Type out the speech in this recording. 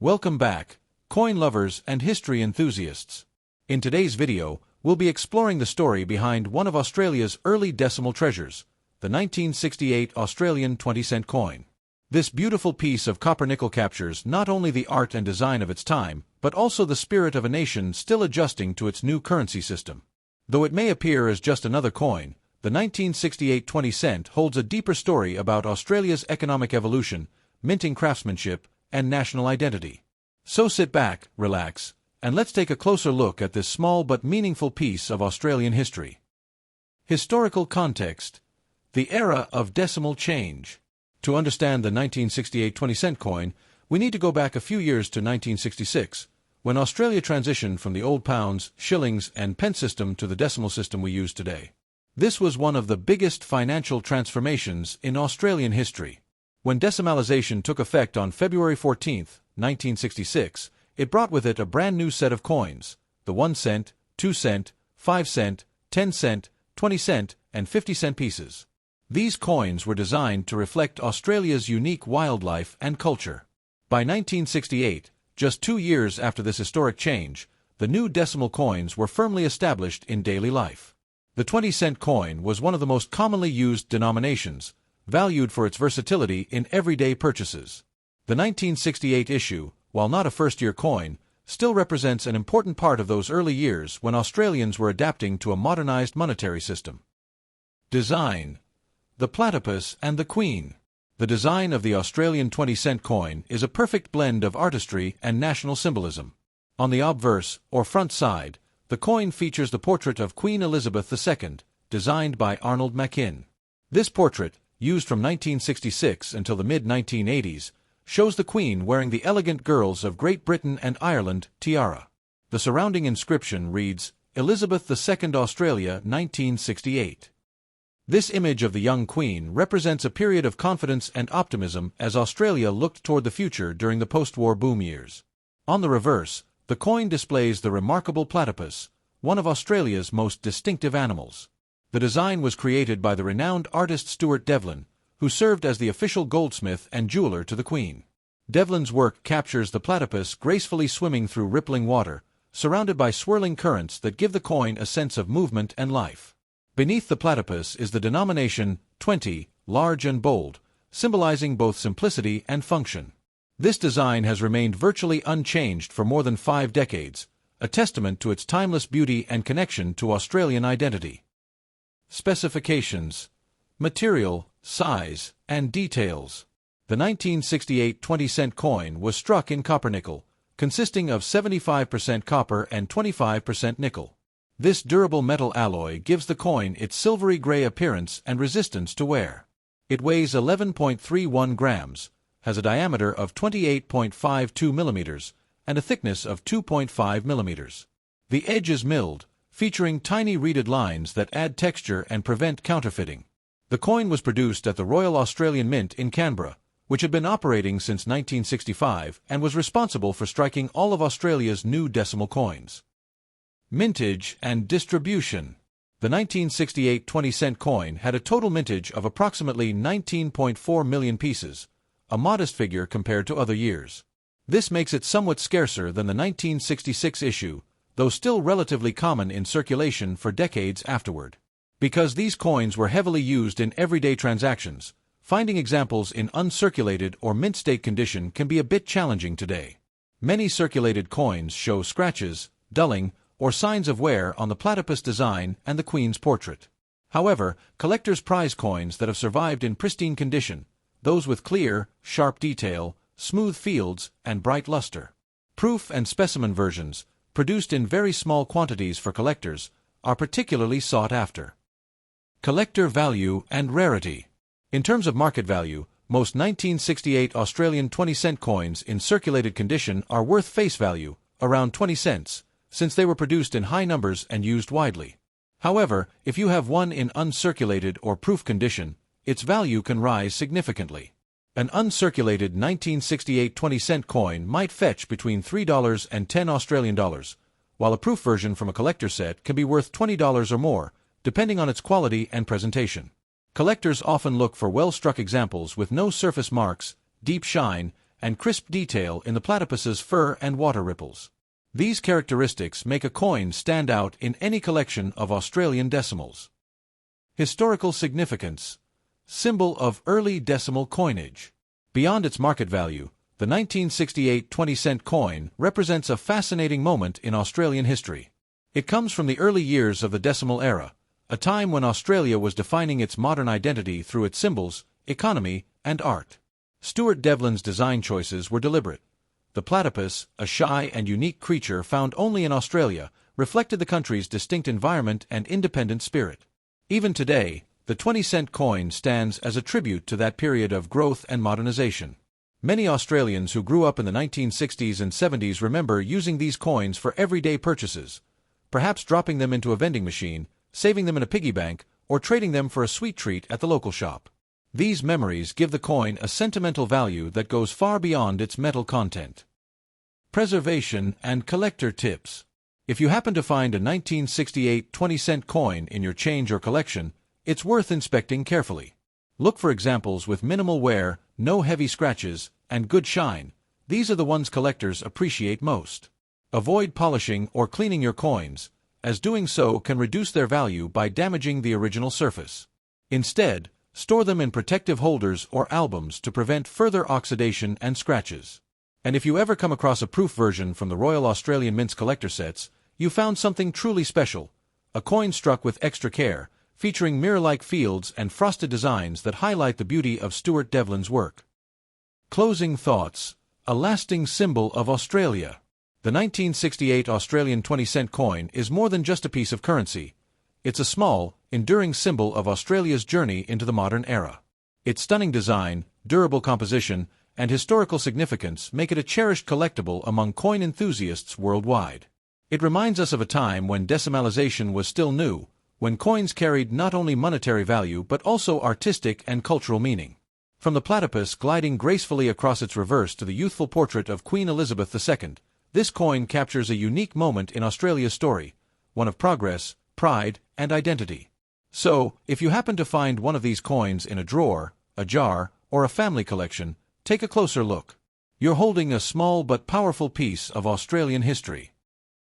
Welcome back, coin lovers and history enthusiasts. In today's video, we'll be exploring the story behind one of Australia's early decimal treasures, the 1968 Australian 20-cent coin. This beautiful piece of copper-nickel captures not only the art and design of its time, but also the spirit of a nation still adjusting to its new currency system. Though it may appear as just another coin, the 1968 20-cent holds a deeper story about Australia's economic evolution, minting craftsmanship, and national identity. So sit back, relax, and let's take a closer look at this small but meaningful piece of Australian history. Historical context: the era of decimal change. To understand the 1968 20-cent coin, we need to go back a few years to 1966, when Australia transitioned from the old pounds, shillings, and pence system to the decimal system we use today. This was one of the biggest financial transformations in Australian history. When decimalisation took effect on February 14, 1966, it brought with it a brand new set of coins: the 1 cent, 2 cent, 5 cent, 10 cent, 20 cent, and 50 cent pieces. These coins were designed to reflect Australia's unique wildlife and culture. By 1968, just 2 years after this historic change, the new decimal coins were firmly established in daily life. The 20-cent coin was one of the most commonly used denominations, valued for its versatility in everyday purchases. The 1968 issue, while not a first-year coin, still represents an important part of those early years when Australians were adapting to a modernized monetary system. Design: the platypus and the queen. The design of the Australian 20-cent coin is a perfect blend of artistry and national symbolism. On the obverse, or front side, the coin features the portrait of Queen Elizabeth II, designed by Arnold Machin. This portrait, used from 1966 until the mid-1980s, shows the Queen wearing the elegant Girls of Great Britain and Ireland tiara. The surrounding inscription reads, "Elizabeth II Australia 1968." This image of the young Queen represents a period of confidence and optimism as Australia looked toward the future during the post-war boom years. On the reverse, the coin displays the remarkable platypus, one of Australia's most distinctive animals. The design was created by the renowned artist Stuart Devlin, who served as the official goldsmith and jeweler to the Queen. Devlin's work captures the platypus gracefully swimming through rippling water, surrounded by swirling currents that give the coin a sense of movement and life. Beneath the platypus is the denomination 20, large and bold, symbolizing both simplicity and function. This design has remained virtually unchanged for more than 5 decades, a testament to its timeless beauty and connection to Australian identity. Specifications: material, size, and details. The 1968 20-cent coin was struck in copper-nickel, consisting of 75% copper and 25% nickel. This durable metal alloy gives the coin its silvery gray appearance and resistance to wear. It weighs 11.31 grams, has a diameter of 28.52 millimeters, and a thickness of 2.5 millimeters. The edge is milled, featuring tiny reeded lines that add texture and prevent counterfeiting. The coin was produced at the Royal Australian Mint in Canberra, which had been operating since 1965 and was responsible for striking all of Australia's new decimal coins. Mintage and distribution. The 1968 20-cent coin had a total mintage of approximately 19.4 million pieces, a modest figure compared to other years. This makes it somewhat scarcer than the 1966 issue, though still relatively common in circulation for decades afterward. Because these coins were heavily used in everyday transactions, finding examples in uncirculated or mint state condition can be a bit challenging today. Many circulated coins show scratches, dulling, or signs of wear on the platypus design and the Queen's portrait. However, collectors prize coins that have survived in pristine condition, those with clear, sharp detail, smooth fields, and bright luster. Proof and specimen versions, produced in very small quantities for collectors, are particularly sought after. Collector value and rarity. In terms of market value, most 1968 Australian 20-cent coins in circulated condition are worth face value, around 20 cents, since they were produced in high numbers and used widely. However, if you have one in uncirculated or proof condition, its value can rise significantly. An uncirculated 1968 20-cent coin might fetch between $3 and $10 Australian dollars, while a proof version from a collector set can be worth $20 or more, depending on its quality and presentation. Collectors often look for well-struck examples with no surface marks, deep shine, and crisp detail in the platypus's fur and water ripples. These characteristics make a coin stand out in any collection of Australian decimals. Historical significance. Symbol of early decimal coinage. Beyond its market value, the 1968 20-cent coin represents a fascinating moment in Australian history. It comes from the early years of the decimal era, a time when Australia was defining its modern identity through its symbols, economy, and art. Stuart Devlin's design choices were deliberate. The platypus, a shy and unique creature found only in Australia, reflected the country's distinct environment and independent spirit. Even today, the 20-cent coin stands as a tribute to that period of growth and modernization. Many Australians who grew up in the 1960s and 70s remember using these coins for everyday purchases, perhaps dropping them into a vending machine, saving them in a piggy bank, or trading them for a sweet treat at the local shop. These memories give the coin a sentimental value that goes far beyond its metal content. Preservation and collector tips. If you happen to find a 1968 20-cent coin in your change or collection, it's worth inspecting carefully. Look for examples with minimal wear, no heavy scratches, and good shine. These are the ones collectors appreciate most. Avoid polishing or cleaning your coins, as doing so can reduce their value by damaging the original surface. Instead, store them in protective holders or albums to prevent further oxidation and scratches. And if you ever come across a proof version from the Royal Australian Mint's collector sets, you found something truly special, a coin struck with extra care, featuring mirror-like fields and frosted designs that highlight the beauty of Stuart Devlin's work. Closing thoughts. A lasting symbol of Australia. The 1968 Australian 20-cent coin is more than just a piece of currency. It's a small, enduring symbol of Australia's journey into the modern era. Its stunning design, durable composition, and historical significance make it a cherished collectible among coin enthusiasts worldwide. It reminds us of a time when decimalization was still new, when coins carried not only monetary value but also artistic and cultural meaning. From the platypus gliding gracefully across its reverse to the youthful portrait of Queen Elizabeth II, this coin captures a unique moment in Australia's story, one of progress, pride, and identity. So, if you happen to find one of these coins in a drawer, a jar, or a family collection, take a closer look. You're holding a small but powerful piece of Australian history.